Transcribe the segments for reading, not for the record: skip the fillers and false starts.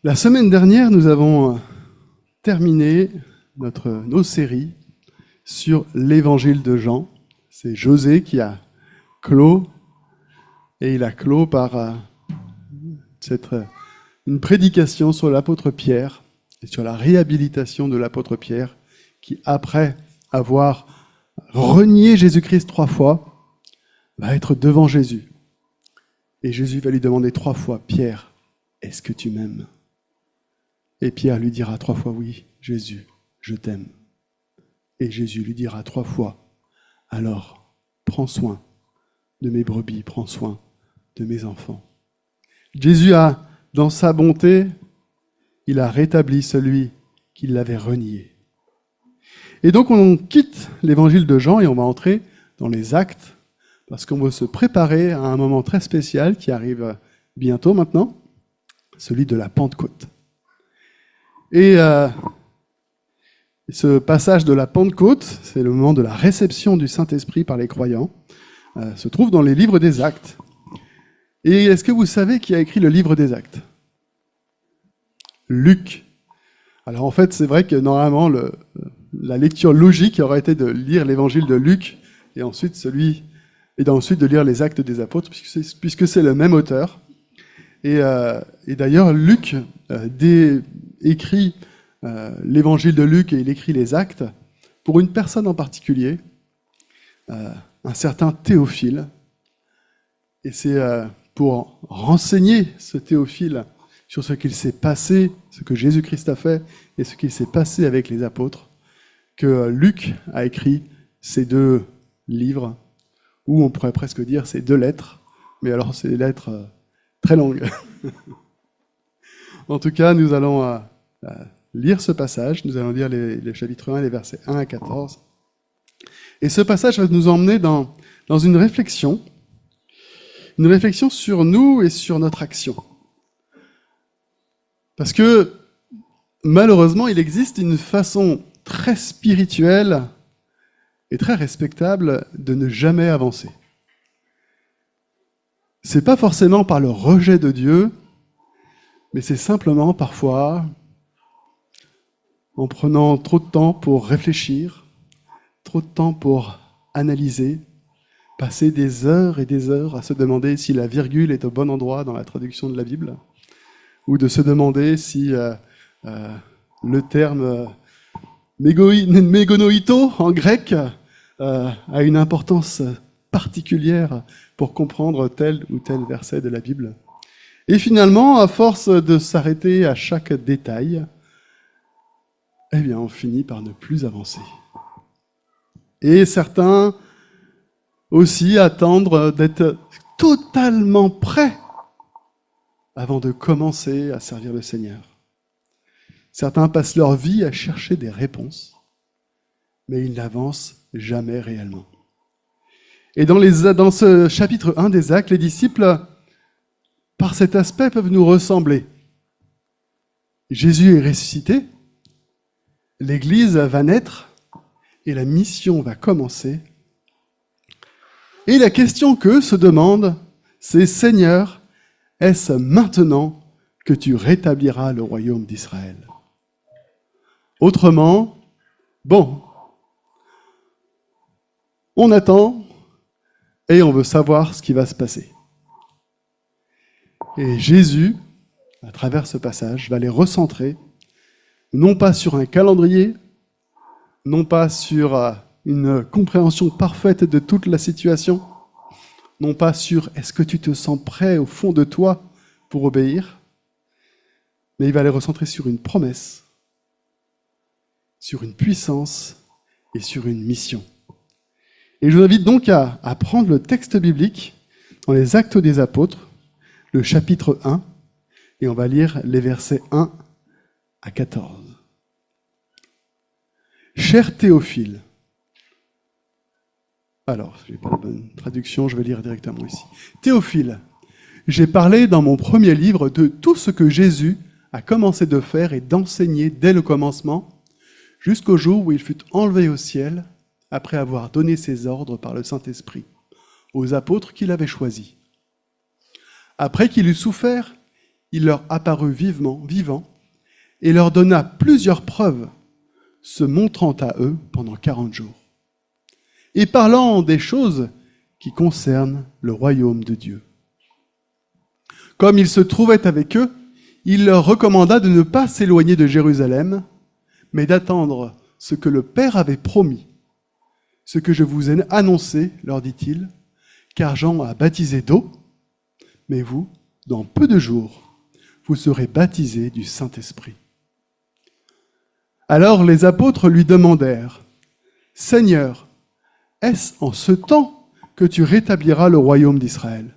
La semaine dernière, nous avons terminé nos séries sur l'évangile de Jean. C'est José qui a clos, et il a clos par une prédication sur l'apôtre Pierre et sur la réhabilitation de l'apôtre Pierre qui, après avoir renié Jésus-Christ 3 fois, va être devant Jésus. Et Jésus va lui demander 3 fois, « Pierre, est-ce que tu m'aimes ?» Et Pierre lui dira 3 fois, « Oui, Jésus, je t'aime. » Et Jésus lui dira 3 fois, « Alors, prends soin de mes brebis, prends soin de mes enfants. » Jésus a, dans sa bonté, il a rétabli celui qui l'avait renié. Et donc on quitte l'évangile de Jean et on va entrer dans les actes, parce qu'on veut se préparer à un moment très spécial qui arrive bientôt maintenant, celui de la Pentecôte. Et ce passage de la Pentecôte, c'est le moment de la réception du Saint-Esprit par les croyants, se trouve dans les livres des Actes. Et est-ce que vous savez qui a écrit le livre des Actes ? Luc. Alors en fait, c'est vrai que normalement, la lecture logique aurait été de lire l'évangile de Luc et ensuite de lire les Actes des Apôtres, puisque c'est le même auteur. Et d'ailleurs, Luc écrit l'évangile de Luc et il écrit les Actes pour une personne en particulier, un certain Théophile. Et c'est pour renseigner ce Théophile sur ce qu'il s'est passé, ce que Jésus-Christ a fait et ce qu'il s'est passé avec les apôtres, que Luc a écrit ces 2 livres, ou on pourrait presque dire ces 2 lettres, mais alors c'est des lettres très longues. En tout cas, nous allons lire ce passage, nous allons lire les chapitres 1, les versets 1 à 14. Et ce passage va nous emmener dans une réflexion sur nous et sur notre action. Parce que, malheureusement, il existe une façon très spirituelle et très respectable de ne jamais avancer. C'est pas forcément par le rejet de Dieu, mais c'est simplement parfois en prenant trop de temps pour réfléchir, trop de temps pour analyser, passer des heures et des heures à se demander si la virgule est au bon endroit dans la traduction de la Bible, ou de se demander si le terme mégonoïto en grec a une importance particulière pour comprendre tel ou tel verset de la Bible. Et finalement, à force de s'arrêter à chaque détail, eh bien, on finit par ne plus avancer. Et certains aussi attendent d'être totalement prêts avant de commencer à servir le Seigneur. Certains passent leur vie à chercher des réponses, mais ils n'avancent jamais réellement. Et dans ce chapitre 1 des Actes, les disciples, par cet aspect, peuvent nous ressembler. Jésus est ressuscité, l'Église va naître, et la mission va commencer. Et la question qu'eux se demandent, c'est « Seigneur, est-ce maintenant que tu rétabliras le royaume d'Israël ?» Autrement, bon, on attend et on veut savoir ce qui va se passer. Et Jésus, à travers ce passage, va les recentrer, non pas sur un calendrier, non pas sur une compréhension parfaite de toute la situation, non pas sur est-ce que tu te sens prêt au fond de toi pour obéir, mais il va les recentrer sur une promesse, sur une puissance et sur une mission. Et je vous invite donc à prendre le texte biblique dans les Actes des Apôtres, le chapitre 1, et on va lire les versets 1 à 14. Cher Théophile, alors, je n'ai pas la bonne traduction, je vais lire directement ici. Théophile, j'ai parlé dans mon premier livre de tout ce que Jésus a commencé de faire et d'enseigner dès le commencement, jusqu'au jour où il fut enlevé au ciel, après avoir donné ses ordres par le Saint-Esprit, aux apôtres qu'il avait choisis. Après qu'il eut souffert, il leur apparut vivant, et leur donna plusieurs preuves, se montrant à eux pendant 40 jours, et parlant des choses qui concernent le royaume de Dieu. Comme il se trouvait avec eux, il leur recommanda de ne pas s'éloigner de Jérusalem, mais d'attendre ce que le Père avait promis. Ce que je vous ai annoncé, leur dit-il, car Jean a baptisé d'eau, mais vous, dans peu de jours, vous serez baptisés du Saint-Esprit. Alors les apôtres lui demandèrent, « Seigneur, est-ce en ce temps que tu rétabliras le royaume d'Israël ?»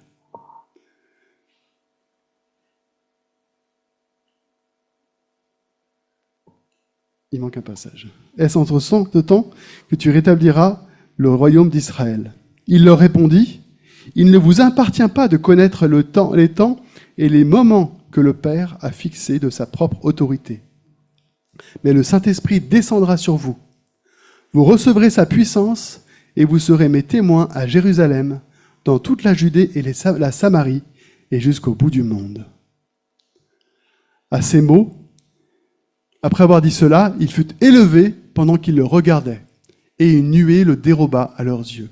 Il manque un passage. « Est-ce en ce temps que tu rétabliras le royaume d'Israël ?» Il leur répondit, « Il ne vous appartient pas de connaître les temps et les moments que le Père a fixés de sa propre autorité. Mais le Saint-Esprit descendra sur vous. Vous recevrez sa puissance et vous serez mes témoins à Jérusalem, dans toute la Judée et la Samarie et jusqu'au bout du monde. » À ces mots, après avoir dit cela, il fut élevé pendant qu'ils le regardaient, et une nuée le déroba à leurs yeux.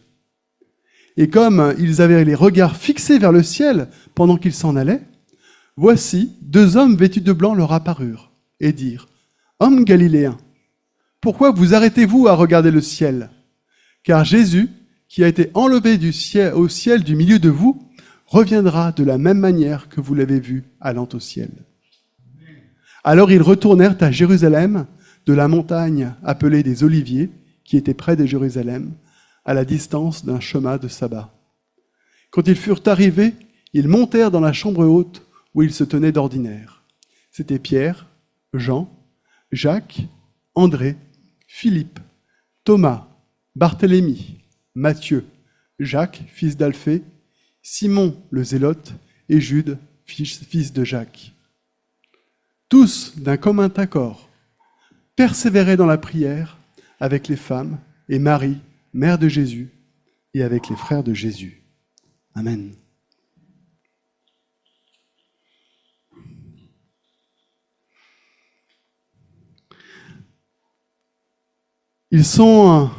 Et comme ils avaient les regards fixés vers le ciel pendant qu'ils s'en allaient, voici 2 hommes vêtus de blanc leur apparurent, et dirent, « Hommes galiléens, pourquoi vous arrêtez-vous à regarder le ciel ? Car Jésus, qui a été enlevé au ciel du milieu de vous, reviendra de la même manière que vous l'avez vu allant au ciel. » Alors ils retournèrent à Jérusalem, de la montagne appelée des Oliviers, qui était près de Jérusalem, à la distance d'un chemin de sabbat. Quand ils furent arrivés, ils montèrent dans la chambre haute où ils se tenaient d'ordinaire. C'étaient Pierre, Jean, Jacques, André, Philippe, Thomas, Barthélemy, Matthieu, Jacques, fils d'Alphée, Simon le Zélote et Jude, fils de Jacques. Tous, d'un commun accord, persévéraient dans la prière avec les femmes et Marie, mère de Jésus, et avec les frères de Jésus. Amen. Ils sont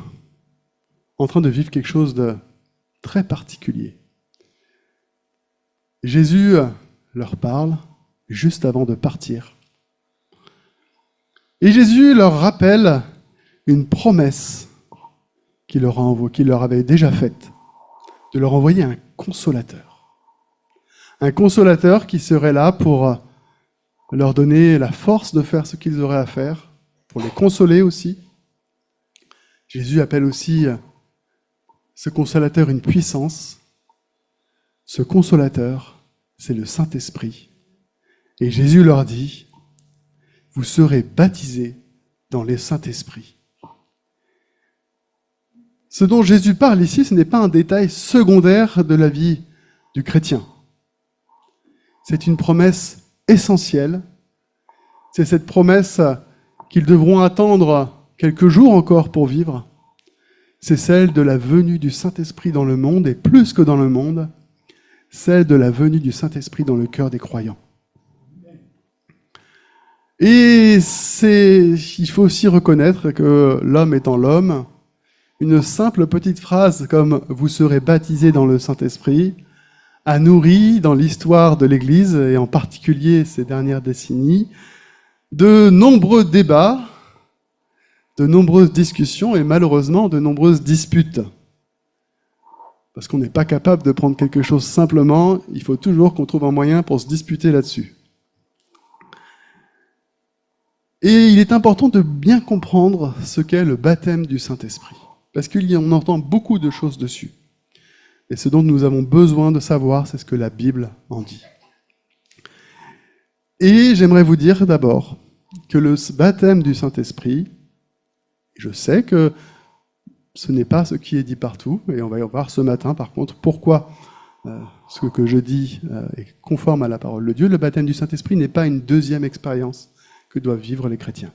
en train de vivre quelque chose de très particulier. Jésus leur parle juste avant de partir. Et Jésus leur rappelle une promesse qu'il leur avait déjà faite, de leur envoyer un consolateur. Un consolateur qui serait là pour leur donner la force de faire ce qu'ils auraient à faire, pour les consoler aussi. Jésus appelle aussi ce consolateur une puissance. Ce consolateur, c'est le Saint-Esprit. Et Jésus leur dit, vous serez baptisés dans le Saint-Esprit. Ce dont Jésus parle ici, ce n'est pas un détail secondaire de la vie du chrétien. C'est une promesse essentielle. C'est cette promesse qu'ils devront attendre quelques jours encore pour vivre. C'est celle de la venue du Saint-Esprit dans le monde, et plus que dans le monde, celle de la venue du Saint-Esprit dans le cœur des croyants. Et il faut aussi reconnaître que l'homme étant l'homme, une simple petite phrase comme « vous serez baptisés dans le Saint-Esprit » a nourri dans l'histoire de l'Église, et en particulier ces dernières décennies, de nombreux débats, de nombreuses discussions et malheureusement de nombreuses disputes. Parce qu'on n'est pas capable de prendre quelque chose simplement, il faut toujours qu'on trouve un moyen pour se disputer là-dessus. Et il est important de bien comprendre ce qu'est le baptême du Saint-Esprit. Parce qu'on entend beaucoup de choses dessus. Et ce dont nous avons besoin de savoir, c'est ce que la Bible en dit. Et j'aimerais vous dire d'abord que le baptême du Saint-Esprit, je sais que ce n'est pas ce qui est dit partout, et on va y voir ce matin par contre pourquoi ce que je dis est conforme à la parole de Dieu. Le baptême du Saint-Esprit n'est pas une deuxième expérience que doivent vivre les chrétiens.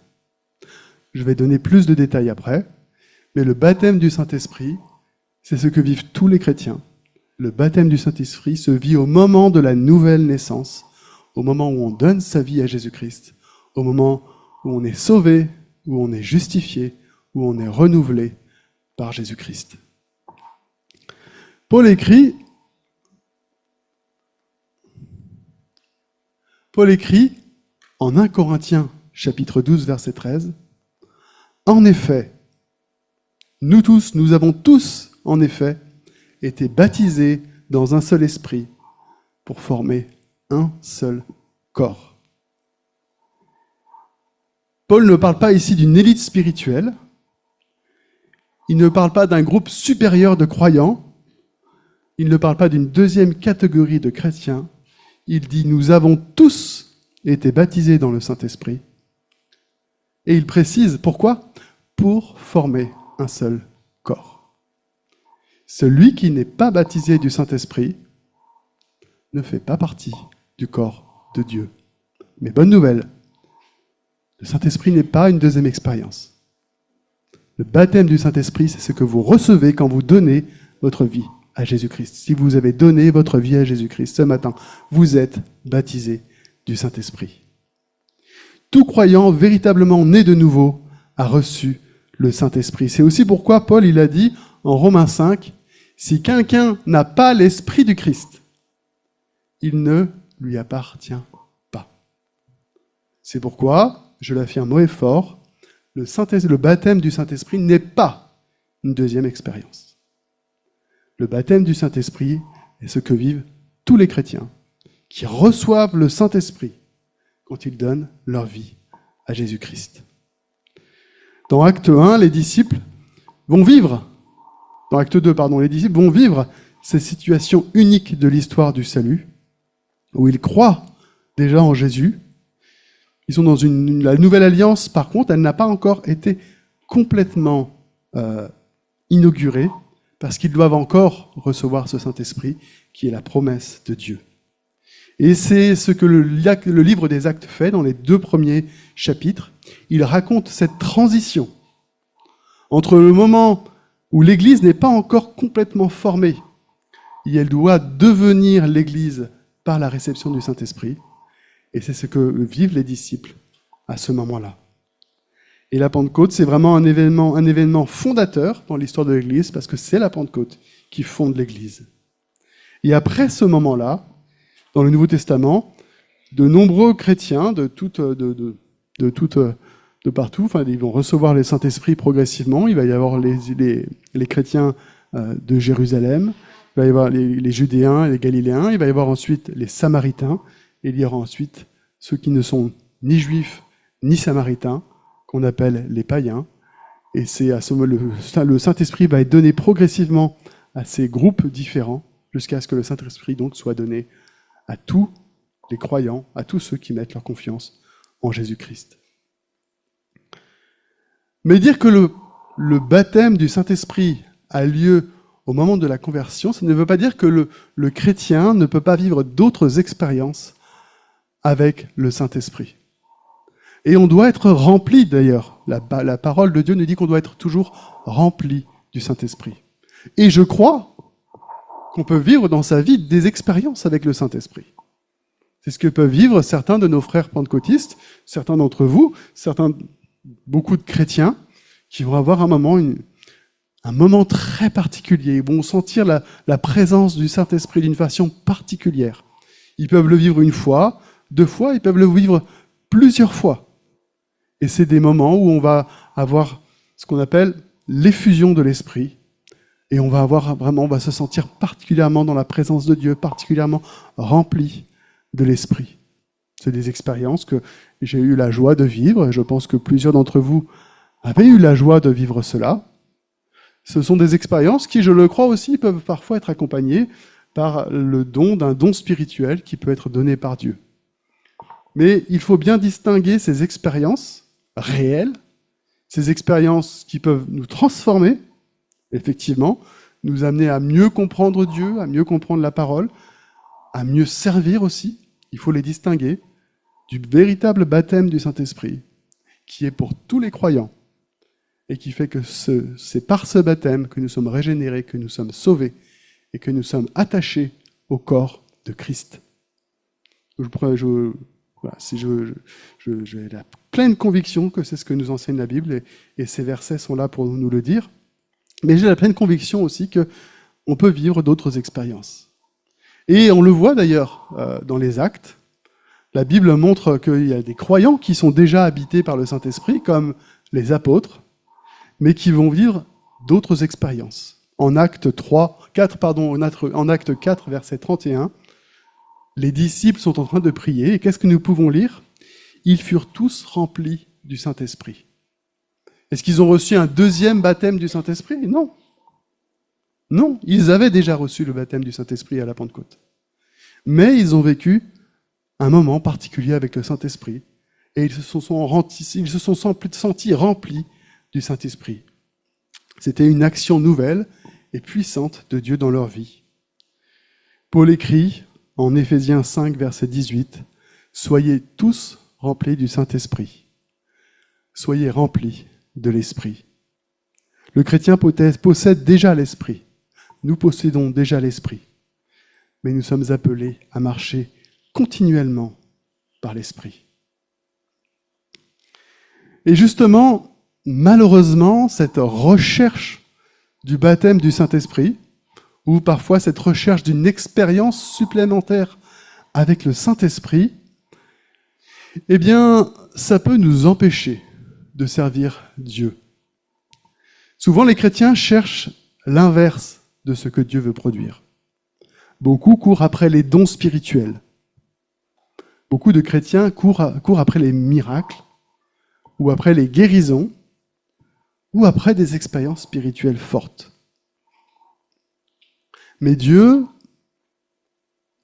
Je vais donner plus de détails après, mais le baptême du Saint-Esprit, c'est ce que vivent tous les chrétiens. Le baptême du Saint-Esprit se vit au moment de la nouvelle naissance, au moment où on donne sa vie à Jésus-Christ, au moment où on est sauvé, où on est justifié, où on est renouvelé par Jésus-Christ. Paul écrit en 1 Corinthiens chapitre 12 verset 13, « En effet, nous avons tous, en effet, été baptisés dans un seul esprit pour former un seul corps. » Paul ne parle pas ici d'une élite spirituelle, il ne parle pas d'un groupe supérieur de croyants, il ne parle pas d'une deuxième catégorie de chrétiens, il dit « Nous avons tous été baptisés dans le Saint-Esprit ». Et il précise pourquoi ? Pour former un seul corps. Celui qui n'est pas baptisé du Saint-Esprit ne fait pas partie du corps de Dieu. Mais bonne nouvelle, le Saint-Esprit n'est pas une deuxième expérience. Le baptême du Saint-Esprit, c'est ce que vous recevez quand vous donnez votre vie à Jésus-Christ. Si vous avez donné votre vie à Jésus-Christ ce matin, vous êtes baptisé du Saint-Esprit. Tout croyant véritablement né de nouveau a reçu le Saint-Esprit. C'est aussi pourquoi Paul il a dit en Romains 5, « Si quelqu'un n'a pas l'Esprit du Christ, il ne lui appartient pas. » C'est pourquoi, je l'affirme haut et fort, le baptême du Saint-Esprit n'est pas une deuxième expérience. Le baptême du Saint-Esprit est ce que vivent tous les chrétiens qui reçoivent le Saint-Esprit quand ils donnent leur vie à Jésus-Christ. Dans Acte 1, les disciples vont vivre, dans Acte 2, les disciples vont vivre ces situations uniques de l'histoire du salut, où ils croient déjà en Jésus. Ils sont dans la nouvelle alliance, par contre, elle n'a pas encore été complètement inaugurée, parce qu'ils doivent encore recevoir ce Saint-Esprit, qui est la promesse de Dieu. Et c'est ce que le livre des Actes fait dans les 2 premiers chapitres. Il raconte cette transition entre le moment où l'Église n'est pas encore complètement formée, et elle doit devenir l'Église par la réception du Saint-Esprit, et c'est ce que vivent les disciples à ce moment-là. Et la Pentecôte, c'est vraiment un événement fondateur dans l'histoire de l'Église, parce que c'est la Pentecôte qui fonde l'Église. Et après ce moment-là, dans le Nouveau Testament, de nombreux chrétiens de partout, ils vont recevoir le Saint-Esprit progressivement. Il va y avoir les chrétiens de Jérusalem, il va y avoir les Judéens et les Galiléens, il va y avoir ensuite les Samaritains, et il y aura ensuite ceux qui ne sont ni juifs ni samaritains, qu'on appelle les païens. Et c'est à ce moment le Saint-Esprit va être donné progressivement à ces groupes différents, jusqu'à ce que le Saint-Esprit donc soit donné à tous les croyants, à tous ceux qui mettent leur confiance en Jésus-Christ. Mais dire que le baptême du Saint-Esprit a lieu au moment de la conversion, ça ne veut pas dire que le chrétien ne peut pas vivre d'autres expériences avec le Saint-Esprit. Et on doit être rempli d'ailleurs. La parole de Dieu nous dit qu'on doit être toujours rempli du Saint-Esprit. Et je crois qu'on peut vivre dans sa vie des expériences avec le Saint-Esprit. C'est ce que peuvent vivre certains de nos frères pentecôtistes, certains d'entre vous, beaucoup de chrétiens, qui vont avoir un moment très particulier. Ils vont sentir la présence du Saint-Esprit d'une façon particulière. Ils peuvent le vivre 1 fois, 2 fois, ils peuvent le vivre plusieurs fois. Et c'est des moments où on va avoir ce qu'on appelle l'effusion de l'Esprit. Et on va se sentir particulièrement dans la présence de Dieu, particulièrement rempli de l'Esprit. C'est des expériences que j'ai eu la joie de vivre, et je pense que plusieurs d'entre vous avaient eu la joie de vivre cela. Ce sont des expériences qui, je le crois aussi, peuvent parfois être accompagnées par le don d'un don spirituel qui peut être donné par Dieu. Mais il faut bien distinguer ces expériences réelles, ces expériences qui peuvent nous transformer, effectivement, nous amener à mieux comprendre Dieu, à mieux comprendre la parole, à mieux servir aussi. Il faut les distinguer du véritable baptême du Saint-Esprit, qui est pour tous les croyants, et qui fait que c'est par ce baptême que nous sommes régénérés, que nous sommes sauvés, et que nous sommes attachés au corps de Christ. Voilà, j'ai la pleine conviction que c'est ce que nous enseigne la Bible, et ces versets sont là pour nous le dire. Mais j'ai la pleine conviction aussi qu'on peut vivre d'autres expériences. Et on le voit d'ailleurs dans les Actes. La Bible montre qu'il y a des croyants qui sont déjà habités par le Saint-Esprit, comme les apôtres, mais qui vont vivre d'autres expériences. En Acte 4, verset 31, les disciples sont en train de prier, et qu'est-ce que nous pouvons lire ? Ils furent tous remplis du Saint-Esprit. Est-ce qu'ils ont reçu un deuxième baptême du Saint-Esprit ? Non. Non, ils avaient déjà reçu le baptême du Saint-Esprit à la Pentecôte. Mais ils ont vécu un moment particulier avec le Saint-Esprit, et ils se sont sentis remplis du Saint-Esprit. C'était une action nouvelle et puissante de Dieu dans leur vie. Paul écrit en Éphésiens 5, verset 18, « Soyez tous remplis du Saint-Esprit. Soyez remplis de l'Esprit. » Le chrétien possède déjà l'Esprit. Nous possédons déjà l'Esprit. Mais nous sommes appelés à marcher continuellement par l'Esprit. Et justement, malheureusement, cette recherche du baptême du Saint-Esprit, ou parfois cette recherche d'une expérience supplémentaire avec le Saint-Esprit, eh bien, ça peut nous empêcher de servir Dieu. Souvent, les chrétiens cherchent l'inverse de ce que Dieu veut produire. Beaucoup courent après les dons spirituels. Beaucoup de chrétiens courent après les miracles, ou après les guérisons, ou après des expériences spirituelles fortes. Mais Dieu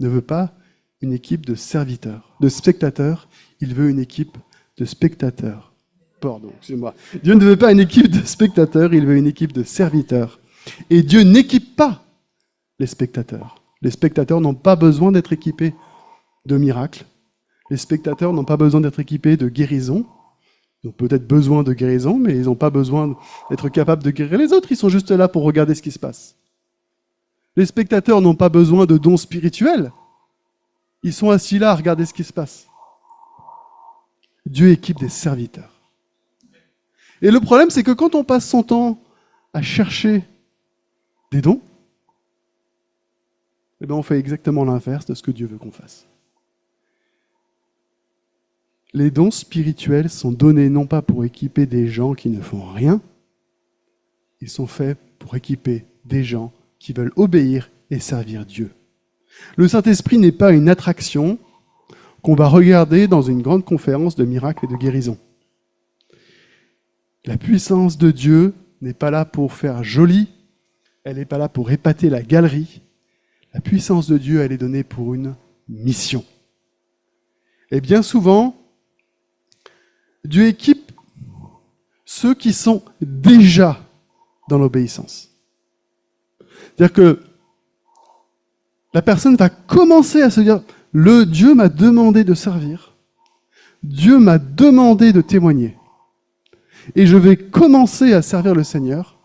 ne veut pas une équipe de serviteurs, de spectateurs, il veut une équipe de spectateurs. Pardon, excusez-moi. Dieu ne veut pas une équipe de spectateurs, il veut une équipe de serviteurs. Et Dieu n'équipe pas les spectateurs. Les spectateurs n'ont pas besoin d'être équipés de miracles. Les spectateurs n'ont pas besoin d'être équipés de guérison. Ils ont peut-être besoin de guérison, mais ils n'ont pas besoin d'être capables de guérir les autres. Ils sont juste là pour regarder ce qui se passe. Les spectateurs n'ont pas besoin de dons spirituels. Ils sont assis là à regarder ce qui se passe. Dieu équipe des serviteurs. Et le problème, c'est que quand on passe son temps à chercher des dons, eh bien on fait exactement l'inverse de ce que Dieu veut qu'on fasse. Les dons spirituels sont donnés non pas pour équiper des gens qui ne font rien, ils sont faits pour équiper des gens qui veulent obéir et servir Dieu. Le Saint-Esprit n'est pas une attraction qu'on va regarder dans une grande conférence de miracles et de guérison. La puissance de Dieu n'est pas là pour faire joli, elle n'est pas là pour épater la galerie. La puissance de Dieu, elle est donnée pour une mission. Et bien souvent, Dieu équipe ceux qui sont déjà dans l'obéissance. C'est-à-dire que la personne va commencer à se dire, le Dieu m'a demandé de servir, Dieu m'a demandé de témoigner, et je vais commencer à servir le Seigneur.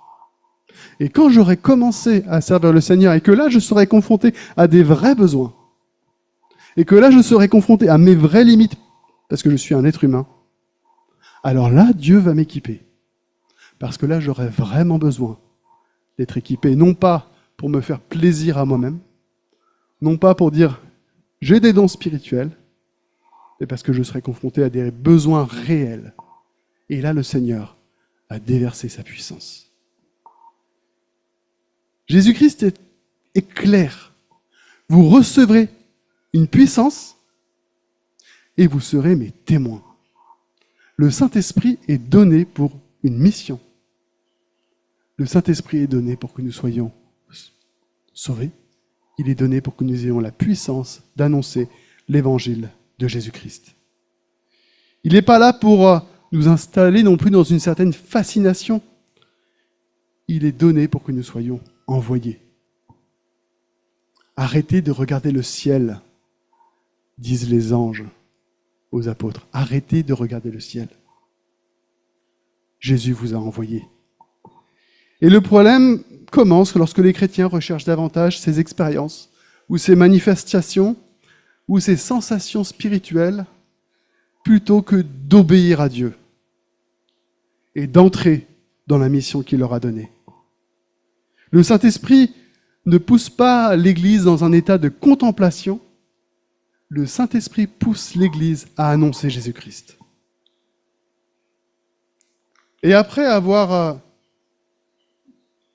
Et quand j'aurai commencé à servir le Seigneur, et que là je serai confronté à des vrais besoins, et que là je serai confronté à mes vraies limites, parce que je suis un être humain, alors là Dieu va m'équiper. Parce que là j'aurai vraiment besoin d'être équipé, non pas pour me faire plaisir à moi-même, non pas pour dire j'ai des dons spirituels, mais parce que je serai confronté à des besoins réels. Et là le Seigneur a déversé sa puissance. Jésus-Christ est clair. Vous recevrez une puissance et vous serez mes témoins. Le Saint-Esprit est donné pour une mission. Le Saint-Esprit est donné pour que nous soyons sauvés. Il est donné pour que nous ayons la puissance d'annoncer l'évangile de Jésus-Christ. Il n'est pas là pour nous installer non plus dans une certaine fascination. Il est donné pour que nous soyons envoyés. Arrêtez de regarder le ciel, disent les anges aux apôtres. Arrêtez de regarder le ciel. Jésus vous a envoyé. Et le problème commence lorsque les chrétiens recherchent davantage ces expériences ou ces manifestations ou ces sensations spirituelles plutôt que d'obéir à Dieu et d'entrer dans la mission qu'il leur a donnée. Le Saint-Esprit ne pousse pas l'Église dans un état de contemplation. Le Saint-Esprit pousse l'Église à annoncer Jésus-Christ. Et après avoir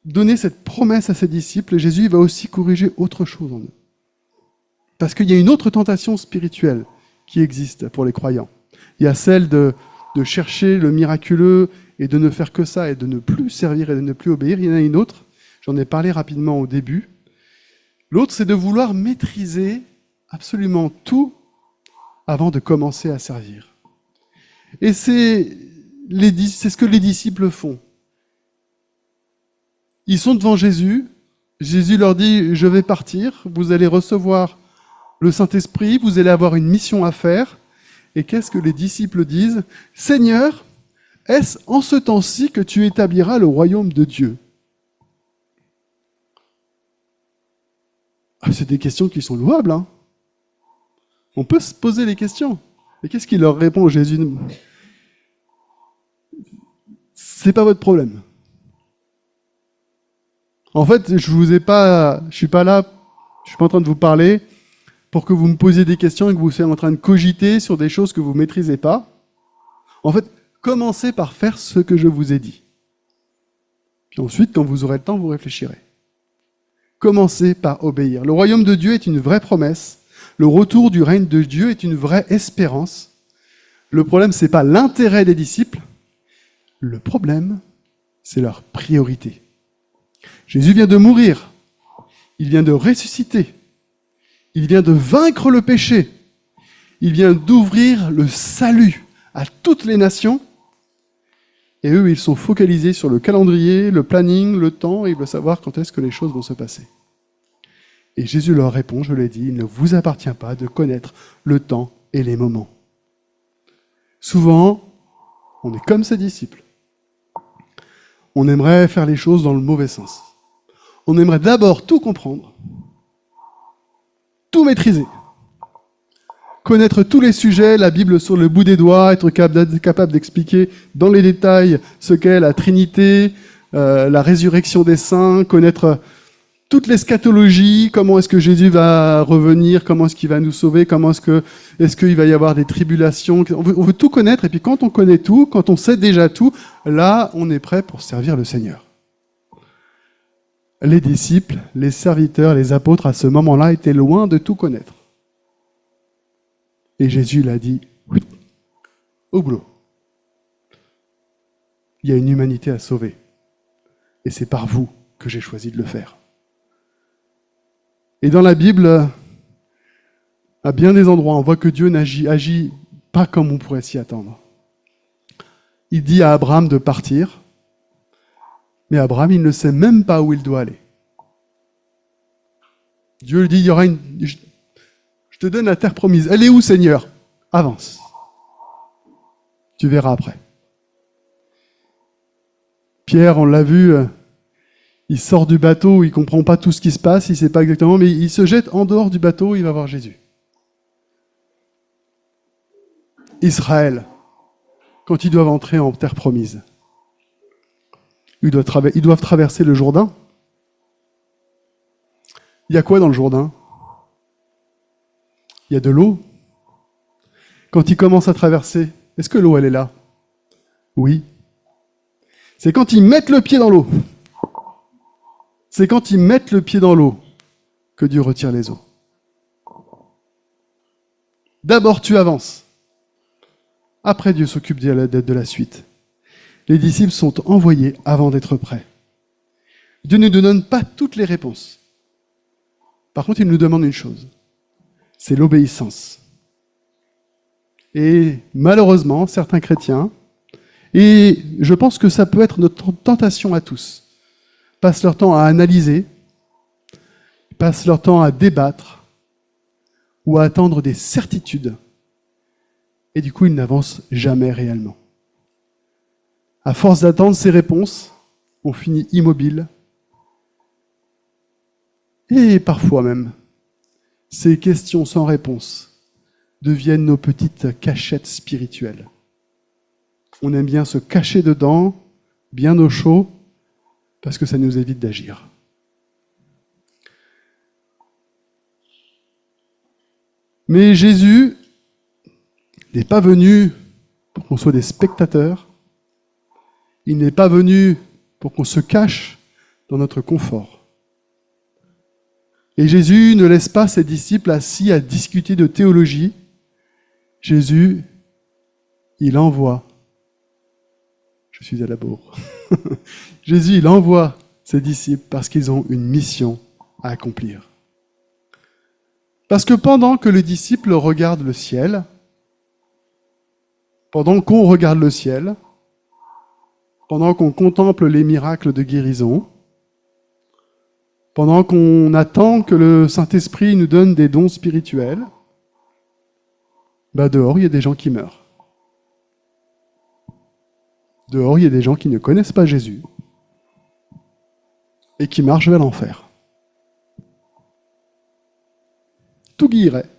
donné cette promesse à ses disciples, Jésus va aussi corriger autre chose en eux. Parce qu'il y a une autre tentation spirituelle qui existe pour les croyants. Il y a celle de chercher le miraculeux et de ne faire que ça et de ne plus servir et de ne plus obéir. Il y en a une autre, j'en ai parlé rapidement au début. L'autre, c'est de vouloir maîtriser absolument tout avant de commencer à servir. Et c'est ce que les disciples font. Ils sont devant Jésus. Jésus leur dit, je vais partir, vous allez recevoir le Saint-Esprit, vous allez avoir une mission à faire. Et qu'est-ce que les disciples disent ? Seigneur, est-ce en ce temps-ci que tu établiras le royaume de Dieu ? C'est des questions qui sont louables. Hein. On peut se poser les questions. Et qu'est-ce qu'il leur répond, Jésus ? C'est pas votre problème. En fait, je suis pas en train de vous parler pour que vous me posiez des questions et que vous soyez en train de cogiter sur des choses que vous maîtrisez pas. En fait, commencez par faire ce que je vous ai dit. Puis ensuite, quand vous aurez le temps, vous réfléchirez. Commencez par obéir. Le royaume de Dieu est une vraie promesse. Le retour du règne de Dieu est une vraie espérance. Le problème, c'est pas l'intérêt des disciples. Le problème, c'est leur priorité. Jésus vient de mourir. Il vient de ressusciter. Il vient de vaincre le péché. Il vient d'ouvrir le salut à toutes les nations. Et eux, ils sont focalisés sur le calendrier, le planning, le temps, et ils veulent savoir quand est-ce que les choses vont se passer. Et Jésus leur répond, je l'ai dit, il ne vous appartient pas de connaître le temps et les moments. Souvent, on est comme ses disciples. On aimerait faire les choses dans le mauvais sens. On aimerait d'abord tout comprendre, tout maîtriser, connaître tous les sujets, la Bible sur le bout des doigts, être capable d'expliquer dans les détails ce qu'est la Trinité, la résurrection des saints, connaître toute l'eschatologie, comment est-ce que Jésus va revenir, comment est-ce qu'il va nous sauver, est-ce qu'il va y avoir des tribulations. On veut tout connaître, et puis quand on connaît tout, quand on sait déjà tout, là, on est prêt pour servir le Seigneur. Les disciples, les serviteurs, les apôtres, à ce moment-là, étaient loin de tout connaître. Et Jésus l'a dit, oui, au boulot. Il y a une humanité à sauver. Et c'est par vous que j'ai choisi de le faire. Et dans la Bible, à bien des endroits, on voit que Dieu agit pas comme on pourrait s'y attendre. Il dit à Abraham de partir, mais Abraham, il ne sait même pas où il doit aller. Dieu lui dit, je te donne la terre promise. Elle est où, Seigneur ? Avance. Tu verras après. Pierre, on l'a vu, il sort du bateau, il ne comprend pas tout ce qui se passe, il ne sait pas exactement, mais il se jette en dehors du bateau, il va voir Jésus. Israël, quand ils doivent entrer en terre promise, ils doivent traverser le Jourdain. Il y a quoi dans le Jourdain ? Il y a de l'eau. Quand ils commencent à traverser, est-ce que l'eau, elle est là ? Oui. C'est quand ils mettent le pied dans l'eau. C'est quand ils mettent le pied dans l'eau que Dieu retire les eaux. D'abord, tu avances. Après, Dieu s'occupe de la suite. Les disciples sont envoyés avant d'être prêts. Dieu ne nous donne pas toutes les réponses. Par contre, il nous demande une chose. C'est l'obéissance. Et malheureusement, certains chrétiens, et je pense que ça peut être notre tentation à tous, passent leur temps à analyser, passent leur temps à débattre ou à attendre des certitudes. Et du coup, ils n'avancent jamais réellement. À force d'attendre ces réponses, on finit immobile. Et parfois même, ces questions sans réponse deviennent nos petites cachettes spirituelles. On aime bien se cacher dedans, bien au chaud, parce que ça nous évite d'agir. Mais Jésus n'est pas venu pour qu'on soit des spectateurs. Il n'est pas venu pour qu'on se cache dans notre confort. Et Jésus ne laisse pas ses disciples assis à discuter de théologie. Jésus, il envoie. Je suis à la bourre. Jésus, il envoie ses disciples parce qu'ils ont une mission à accomplir. Parce que pendant que le disciple regarde le ciel, pendant qu'on regarde le ciel, pendant qu'on contemple les miracles de guérison, pendant qu'on attend que le Saint-Esprit nous donne des dons spirituels, dehors, il y a des gens qui meurent. Dehors, il y a des gens qui ne connaissent pas Jésus et qui marchent vers l'enfer. Tout guilleret,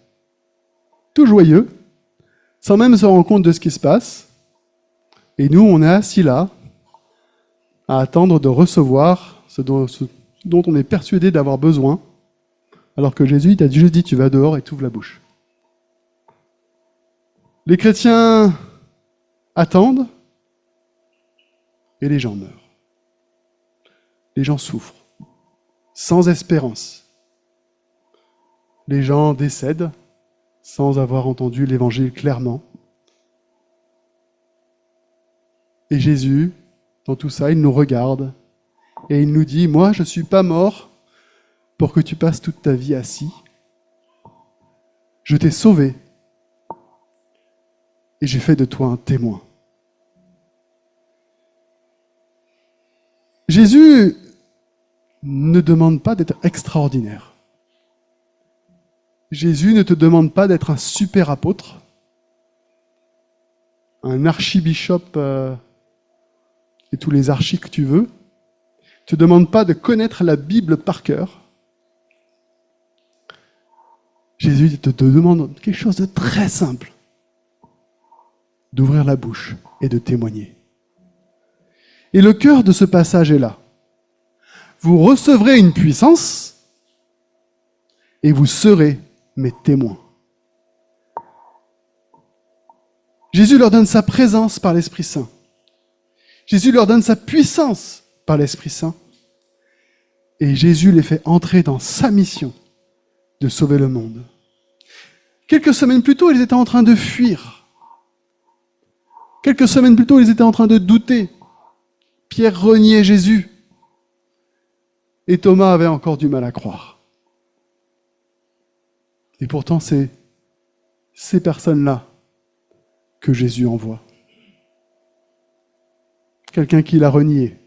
tout joyeux, sans même se rendre compte de ce qui se passe. Et nous, on est assis là, à attendre de recevoir ce dont on est persuadé d'avoir besoin, alors que Jésus t'a juste dit, tu vas dehors et tu ouvres la bouche. Les chrétiens attendent et les gens meurent. Les gens souffrent, sans espérance. Les gens décèdent sans avoir entendu l'évangile clairement. Et Jésus, dans tout ça, il nous regarde et il nous dit, moi, je ne suis pas mort pour que tu passes toute ta vie assis. Je t'ai sauvé et j'ai fait de toi un témoin. Jésus ne demande pas d'être extraordinaire. Jésus ne te demande pas d'être un super apôtre, un archibishop et tous les archis que tu veux. Il ne te demande pas de connaître la Bible par cœur. Jésus te demande quelque chose de très simple, d'ouvrir la bouche et de témoigner. Et le cœur de ce passage est là. Vous recevrez une puissance et vous serez mes témoins. Jésus leur donne sa présence par l'Esprit Saint. Jésus leur donne sa puissance par l'Esprit Saint. Et Jésus les fait entrer dans sa mission de sauver le monde. Quelques semaines plus tôt, ils étaient en train de fuir. Quelques semaines plus tôt, ils étaient en train de douter. Pierre reniait Jésus. Et Thomas avait encore du mal à croire. Et pourtant, c'est ces personnes-là que Jésus envoie. Quelqu'un qui l'a renié.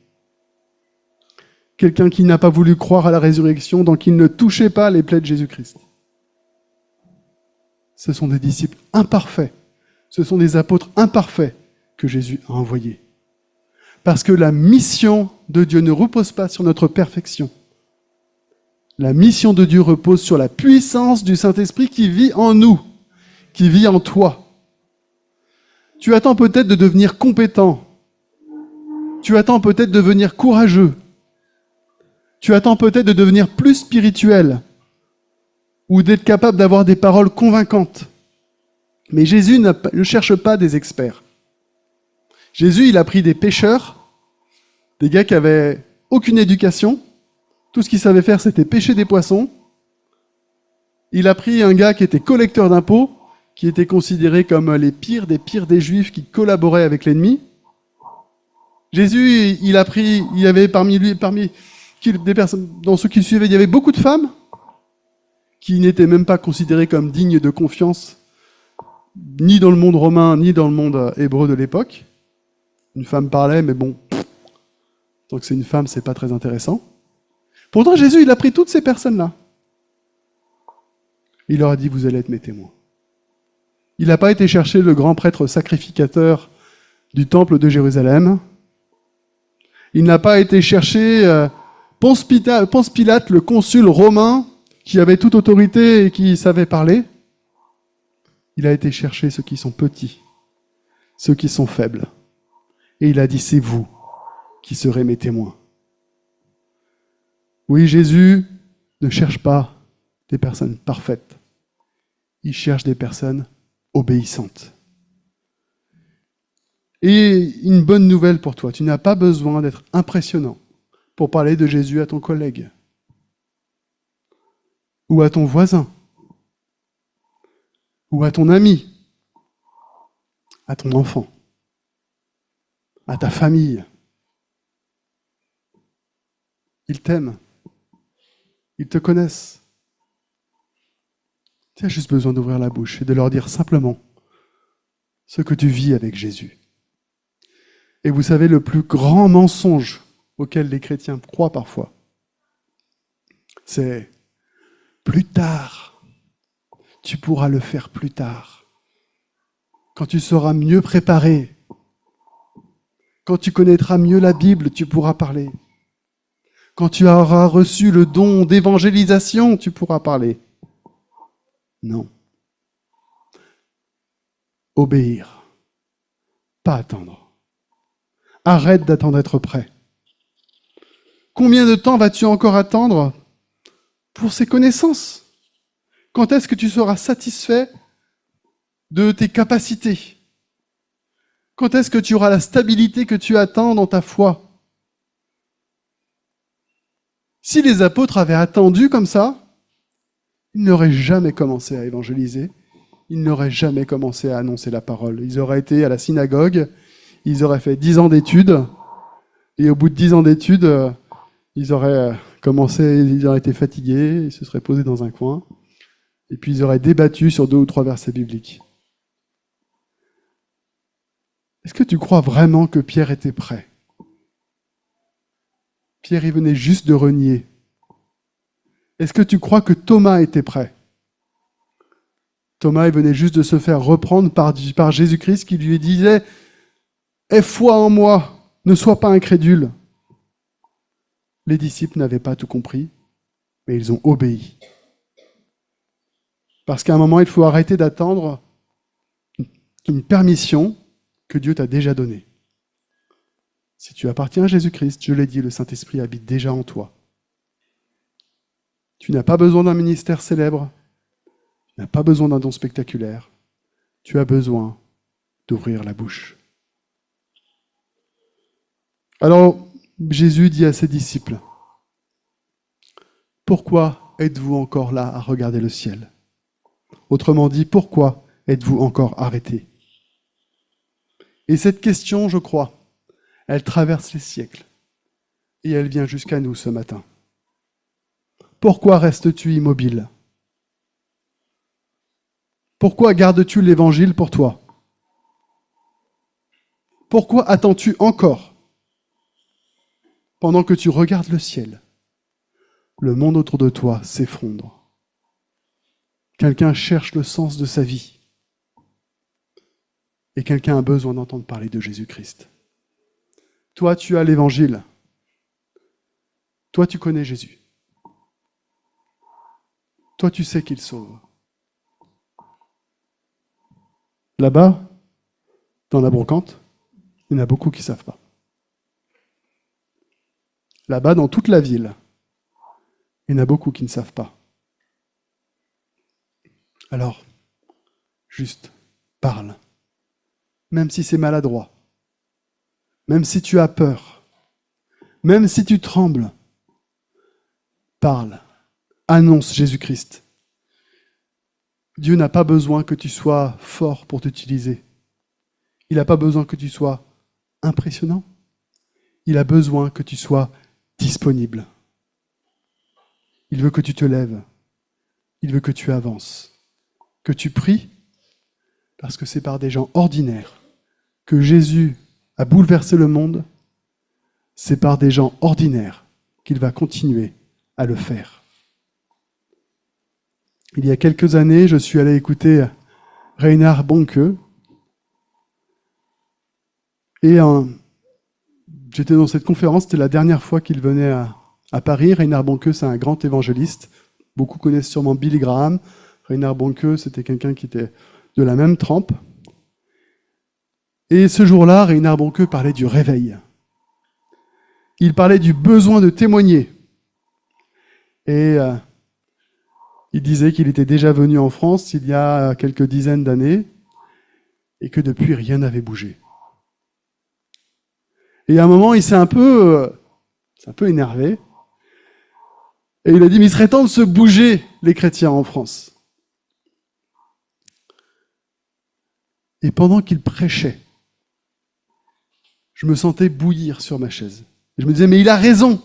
Quelqu'un qui n'a pas voulu croire à la résurrection, donc il ne touchait pas les plaies de Jésus-Christ. Ce sont des disciples imparfaits. Ce sont des apôtres imparfaits que Jésus a envoyés. Parce que la mission de Dieu ne repose pas sur notre perfection. La mission de Dieu repose sur la puissance du Saint-Esprit qui vit en nous, qui vit en toi. Tu attends peut-être de devenir compétent. Tu attends peut-être de devenir courageux. Tu attends peut-être de devenir plus spirituel ou d'être capable d'avoir des paroles convaincantes. Mais Jésus ne cherche pas des experts. Jésus, il a pris des pêcheurs, des gars qui avaient aucune éducation. Tout ce qu'il savait faire, c'était pêcher des poissons. Il a pris un gars qui était collecteur d'impôts, qui était considéré comme les pires des Juifs qui collaboraient avec l'ennemi. Jésus, il y avait parmi des personnes, dans ceux qui le suivaient, il y avait beaucoup de femmes qui n'étaient même pas considérées comme dignes de confiance, ni dans le monde romain, ni dans le monde hébreu de l'époque. Une femme parlait, mais bon, tant que c'est une femme, c'est pas très intéressant. Pourtant, Jésus, il a pris toutes ces personnes-là. Il leur a dit, vous allez être mes témoins. Il n'a pas été chercher le grand prêtre sacrificateur du temple de Jérusalem. Il n'a pas été chercher Ponce Pilate, le consul romain, qui avait toute autorité et qui savait parler, il a été chercher ceux qui sont petits, ceux qui sont faibles. Et il a dit, c'est vous qui serez mes témoins. Oui, Jésus ne cherche pas des personnes parfaites. Il cherche des personnes obéissantes. Et une bonne nouvelle pour toi, tu n'as pas besoin d'être impressionnant pour parler de Jésus à ton collègue ou à ton voisin ou à ton ami, à ton enfant, à ta famille. Ils t'aiment, ils te connaissent. Tu as juste besoin d'ouvrir la bouche et de leur dire simplement ce que tu vis avec Jésus. Et vous savez, le plus grand mensonge auquel les chrétiens croient parfois, c'est plus tard. Tu pourras le faire plus tard. Quand tu seras mieux préparé, quand tu connaîtras mieux la Bible, tu pourras parler. Quand tu auras reçu le don d'évangélisation, tu pourras parler. Non. Obéir. Pas attendre. Arrête d'attendre d'être prêt. Combien de temps vas-tu encore attendre pour ces connaissances? Quand est-ce que tu seras satisfait de tes capacités? Quand est-ce que tu auras la stabilité que tu attends dans ta foi? Si les apôtres avaient attendu comme ça, ils n'auraient jamais commencé à évangéliser, ils n'auraient jamais commencé à annoncer la parole. Ils auraient été à la synagogue, ils auraient fait 10 ans d'études, et au bout de 10 ans d'études, ils auraient commencé, ils auraient été fatigués, ils se seraient posés dans un coin, et puis ils auraient débattu sur 2 ou 3 versets bibliques. Est-ce que tu crois vraiment que Pierre était prêt? Pierre, il venait juste de renier. Est-ce que tu crois que Thomas était prêt? Thomas, il venait juste de se faire reprendre par Jésus-Christ qui lui disait « Aie foi en moi, ne sois pas incrédule ». Les disciples n'avaient pas tout compris, mais ils ont obéi. Parce qu'à un moment, il faut arrêter d'attendre une permission que Dieu t'a déjà donnée. Si tu appartiens à Jésus-Christ, je l'ai dit, le Saint-Esprit habite déjà en toi. Tu n'as pas besoin d'un ministère célèbre, tu n'as pas besoin d'un don spectaculaire, tu as besoin d'ouvrir la bouche. Alors, Jésus dit à ses disciples, « Pourquoi êtes-vous encore là à regarder le ciel ?» Autrement dit, pourquoi êtes-vous encore arrêtés? Et cette question, je crois, elle traverse les siècles et elle vient jusqu'à nous ce matin. Pourquoi restes-tu immobile? Pourquoi gardes-tu l'évangile pour toi? Pourquoi attends-tu encore? Pendant que tu regardes le ciel, le monde autour de toi s'effondre. Quelqu'un cherche le sens de sa vie. Et quelqu'un a besoin d'entendre parler de Jésus-Christ. Toi, tu as l'évangile. Toi, tu connais Jésus. Toi, tu sais qu'il sauve. Là-bas, dans la brocante, il y en a beaucoup qui ne savent pas. Là-bas, dans toute la ville, il y en a beaucoup qui ne savent pas. Alors, juste, parle. Même si c'est maladroit. Même si tu as peur. Même si tu trembles. Parle. Annonce Jésus-Christ. Dieu n'a pas besoin que tu sois fort pour t'utiliser. Il n'a pas besoin que tu sois impressionnant. Il a besoin que tu sois disponible. Il veut que tu te lèves. Il veut que tu avances. Que tu pries, parce que c'est par des gens ordinaires que Jésus a bouleversé le monde. C'est par des gens ordinaires qu'il va continuer à le faire. Il y a quelques années, je suis allé écouter Reinhard Bonnke. Et j'étais dans cette conférence, c'était la dernière fois qu'il venait à Paris. Reinhard Bonnke, c'est un grand évangéliste. Beaucoup connaissent sûrement Billy Graham. Reinhard Bonnke, c'était quelqu'un qui était de la même trempe. Et ce jour-là, Reinhard Bonnke parlait du réveil. Il parlait du besoin de témoigner. Et il disait qu'il était déjà venu en France il y a quelques dizaines d'années et que depuis, rien n'avait bougé. Et à un moment, il s'est un peu énervé. Et il a dit, mais il serait temps de se bouger, les chrétiens en France. Et pendant qu'il prêchait, je me sentais bouillir sur ma chaise. Et je me disais, mais il a raison.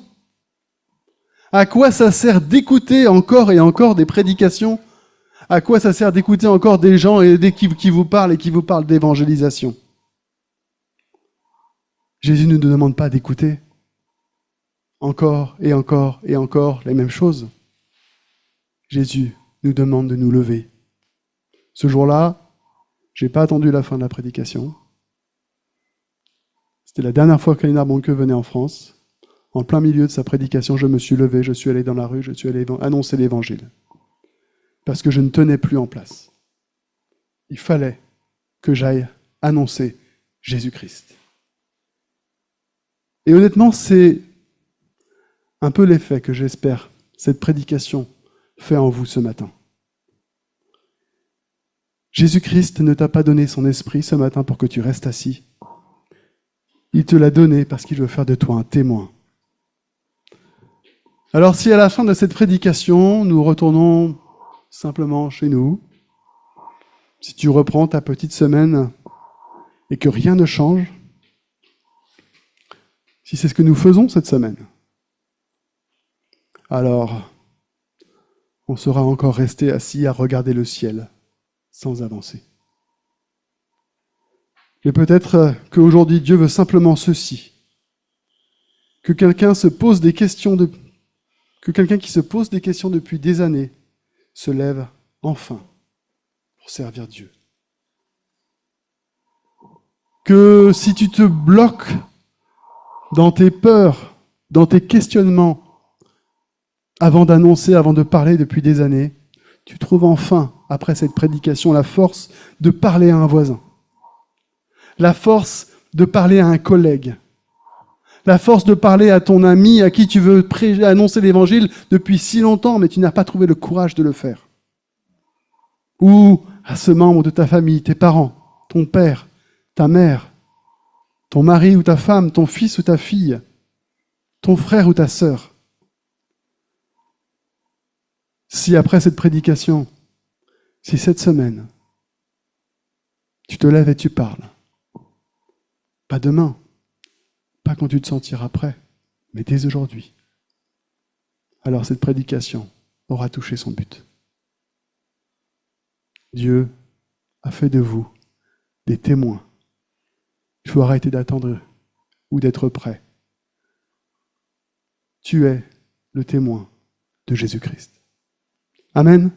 À quoi ça sert d'écouter encore et encore des prédications? À quoi ça sert d'écouter encore des gens qui vous parlent et qui vous parlent d'évangélisation? Jésus ne nous demande pas d'écouter encore et encore et encore les mêmes choses. Jésus nous demande de nous lever. Ce jour-là, je n'ai pas attendu la fin de la prédication. C'était la dernière fois que Reinhard Bonnke venait en France. En plein milieu de sa prédication, je me suis levé, je suis allé dans la rue, je suis allé annoncer l'évangile. Parce que je ne tenais plus en place. Il fallait que j'aille annoncer Jésus-Christ. Et honnêtement, c'est un peu l'effet que j'espère cette prédication fait en vous ce matin. Jésus-Christ ne t'a pas donné son esprit ce matin pour que tu restes assis. Il te l'a donné parce qu'il veut faire de toi un témoin. Alors si à la fin de cette prédication, nous retournons simplement chez nous, si tu reprends ta petite semaine et que rien ne change, si c'est ce que nous faisons cette semaine, alors on sera encore resté assis à regarder le ciel sans avancer. Mais peut-être qu'aujourd'hui Dieu veut simplement ceci, que quelqu'un qui se pose des questions depuis des années se lève enfin pour servir Dieu. Que si tu te bloques dans tes peurs, dans tes questionnements, avant d'annoncer, avant de parler depuis des années, tu trouves enfin, après cette prédication, la force de parler à un voisin, la force de parler à un collègue, la force de parler à ton ami à qui tu veux annoncer l'évangile depuis si longtemps, mais tu n'as pas trouvé le courage de le faire. Ou à ce membre de ta famille, tes parents, ton père, ta mère, ton mari ou ta femme, ton fils ou ta fille, ton frère ou ta sœur. Si après cette prédication, si cette semaine, tu te lèves et tu parles, pas demain, pas quand tu te sentiras prêt, mais dès aujourd'hui, alors cette prédication aura touché son but. Dieu a fait de vous des témoins. Il faut arrêter d'attendre ou d'être prêt. Tu es le témoin de Jésus-Christ. Amen.